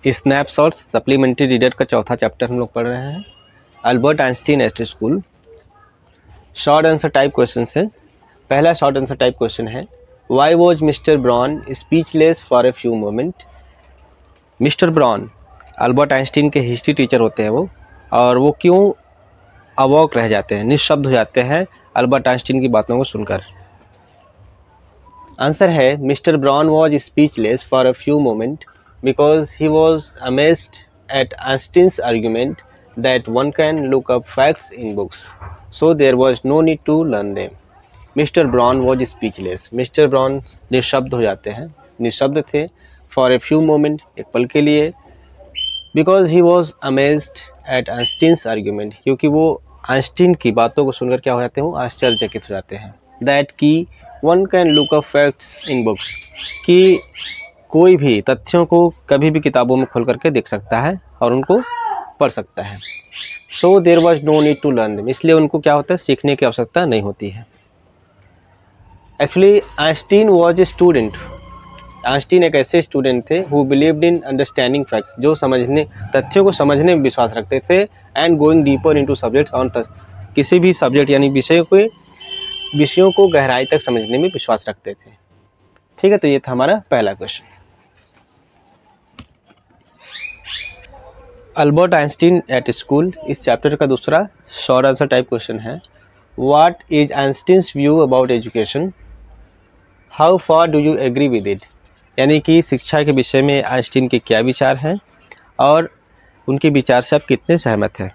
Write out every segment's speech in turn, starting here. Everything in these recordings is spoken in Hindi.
स्नैपशॉट्स सप्लीमेंट्री रीडर का चौथा चैप्टर हम लोग पढ़ रहे हैं। Albert Einstein at school. Short answer type question से पहला शॉर्ट आंसर टाइप क्वेश्चन है, why was mister brown speechless for a few moment. Mister brown Albert Einstein के हिस्ट्री टीचर होते हैं वो, और वो क्यों अवॉक रह जाते हैं, निशब्द हो जाते हैं अल्बर्ट आइंस्टीन की बातों को सुनकर। आंसर है, mister brown was speechless for a few moment because he was amazed at Einstein's argument that one can look up facts in books, so there was no need to learn them. Mr. Brown was speechless. Mr. Brown निशब्द हो जाते हैं, निशब्द थे for a few moment, एक पल के लिए, because he was amazed at Einstein's argument, क्योंकि वो आइंस्टीन की बातों को सुनकर क्या हो जाते हैं, वो आश्चर्यचकित हो जाते हैं। That कि one can look up facts in books, कि कोई भी तथ्यों को कभी भी किताबों में खोल करके देख सकता है और उनको पढ़ सकता है। So there was no need to learn them, इसलिए उनको क्या होता है, सीखने की आवश्यकता नहीं होती है। Actually Einstein was a student. Einstein एक ऐसे स्टूडेंट थे who believed in understanding facts, जो समझने, तथ्यों को समझने में विश्वास रखते थे, and going deeper into subject on, किसी भी सब्जेक्ट यानी विषयों को गहराई तक समझने में विश्वास रखते थे। ठीक है, तो ये था हमारा पहला question. Albert Einstein at school, इस चैप्टर का दूसरा शॉर्ट आंसर टाइप क्वेश्चन है, what is Einstein's view about education, how far do you agree with it. यानी कि शिक्षा के विषय में आइंस्टीन के क्या विचार हैं और उनके विचार से आप कितने सहमत हैं।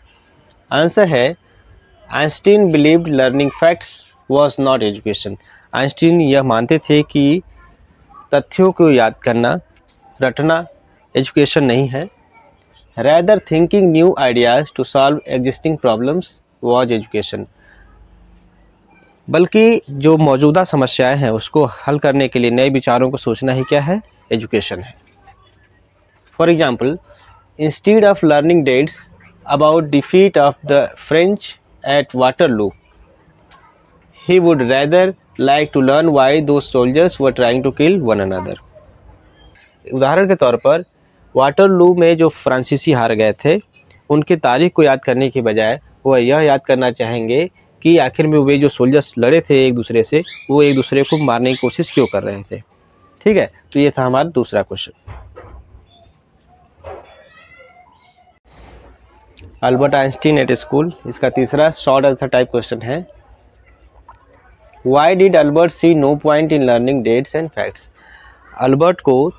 आंसर है, Einstein believed learning facts was not education. Einstein यह मानते थे कि तथ्यों को याद करना, रटना एजुकेशन नहीं है। Rather thinking new ideas to solve existing problems was education। बल्कि जो मौजूदा समस्याएं हैं उसको हल करने के लिए नए विचारों को सोचना ही क्या है, एजुकेशन है। For example, instead of learning dates about defeat of the French at Waterloo, he would rather like to learn why those soldiers were trying to kill one another. उदाहरण के तौर पर, वाटरलू में जो फ्रांसीसी हार गए थे, उनकी तारीख को याद करने की बजाय वह यह याद करना चाहेंगे कि आखिर में वे जो सोल्जर्स लड़े थे एक दूसरे से, वो एक दूसरे को मारने की कोशिश क्यों कर रहे थे। ठीक है, तो ये था हमारा दूसरा question. Albert Einstein at school, इसका तीसरा शॉर्ट आंसर टाइप क्वेश्चन है, why did Albert see no point in learning dates and facts. Albert को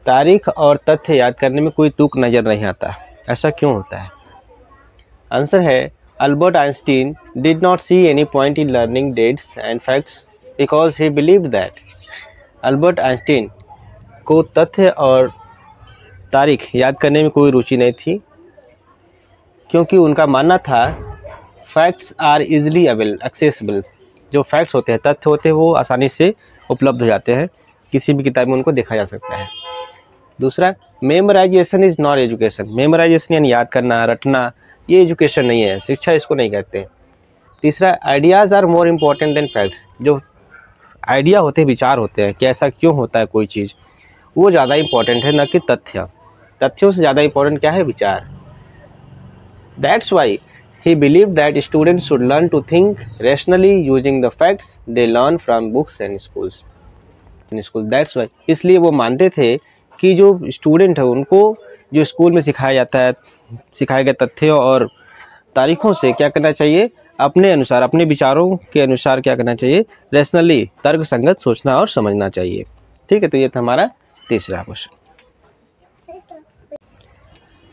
तारीख और तथ्य याद करने में कोई तुक नज़र नहीं आता, ऐसा क्यों होता है। आंसर है, Albert Einstein did not see any point in learning dates and facts because he believed that. Albert Einstein को तथ्य और तारीख याद करने में कोई रुचि नहीं थी, क्योंकि उनका मानना था फैक्ट्स आर इजली एक्सेसिबल। जो फैक्ट्स होते हैं, तथ्य होते हैं, वो आसानी से उपलब्ध हो जाते हैं, किसी भी किताब में उनको देखा जा सकता है। दूसरा, memorisation is not education. Memorisation यानी याद करना, रटना, ये एजुकेशन नहीं है, शिक्षा इसको नहीं कहते। तीसरा, ideas are more important than facts. जो आइडिया होते हैं, विचार होते हैं कि ऐसा क्यों होता है कोई चीज़, वो ज़्यादा इम्पोर्टेंट है, न कि तथ्य। तथ्यों से ज़्यादा इम्पोर्टेंट क्या है, विचार। That's why he believe that students should learn to think rationally using the facts they learn from books and schools. That's why, इसलिए वो मानते थे कि जो स्टूडेंट है उनको जो स्कूल में सिखाया जाता है, सिखाए गए तथ्यों और तारीखों से क्या करना चाहिए, अपने अनुसार, अपने विचारों के अनुसार क्या करना चाहिए, रैशनली, तर्क संगत सोचना और समझना चाहिए। ठीक है, तो ये था हमारा तीसरा question.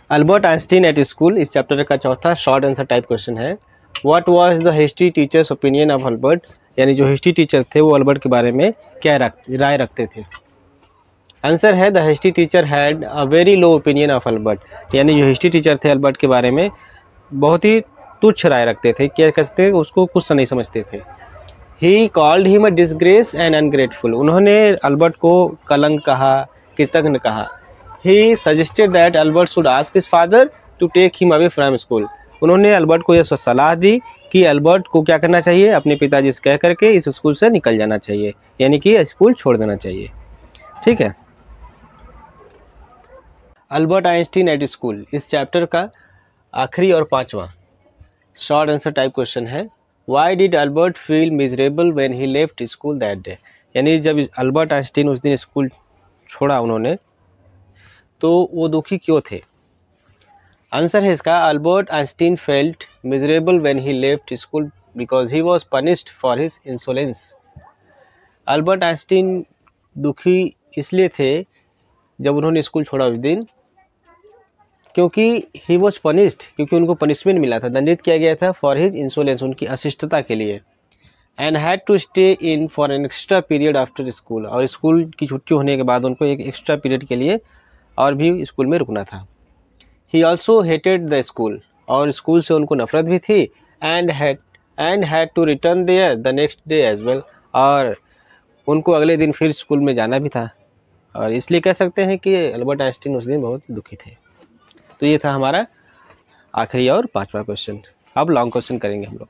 Albert Einstein at school, इस चैप्टर का चौथा शॉर्ट आंसर टाइप क्वेश्चन है, what was the history teachers opinion of Albert. यानी जो हिस्ट्री टीचर थे वो अल्बर्ट के बारे में क्या राय रखते थे। आंसर है, the history teacher had a very low opinion of Albert. यानी जो हिस्ट्री टीचर थे अल्बर्ट के बारे में बहुत ही तुच्छ राय रखते थे, क्या कहते थे, उसको कुछ नहीं समझते थे। He called him a disgrace and ungrateful. उन्होंने अल्बर्ट को कलंक कहा, कृतज्ञ कहा। He suggested that Albert should ask his father to take him away from school. उन्होंने अल्बर्ट को यह सलाह दी कि अल्बर्ट को क्या करना चाहिए, अपने पिताजी से कह करके इस स्कूल से निकल जाना चाहिए, यानी कि स्कूल छोड़ देना चाहिए। ठीक है, अल्बर्ट आइंस्टीन एट स्कूल, इस चैप्टर का आखिरी और 5वां शॉर्ट आंसर टाइप क्वेश्चन है। Why did Albert feel miserable when he left school that day, यानी जब अल्बर्ट आइंस्टीन उस दिन स्कूल छोड़ा उन्होंने तो वो दुखी क्यों थे। आंसर है इसका, Albert Einstein felt miserable when he left school because he was punished for his insolence. Albert Einstein दुखी इसलिए थे जब उन्होंने स्कूल छोड़ा उस दिन, क्योंकि ही वॉज पनिश्ड, क्योंकि उनको पनिशमेंट मिला था, दंडित किया गया था फॉर हिज इंसोलेंस, उनकी अशिष्टता के लिए। And had to stay in for an extra period after school, और स्कूल की छुट्टी होने के बाद उनको एक एक्स्ट्रा पीरियड के लिए और भी स्कूल में रुकना था। He also hated the school, और स्कूल से उनको नफरत भी थी। And had to return there the next day as well, और उनको अगले दिन फिर स्कूल में जाना भी था, और इसलिए कह सकते हैं कि अल्बर्ट आइंस्टीन उस दिन बहुत दुखी थे। तो ये था हमारा आखिरी और 5वां क्वेश्चन। अब लॉन्ग क्वेश्चन करेंगे हम लोग।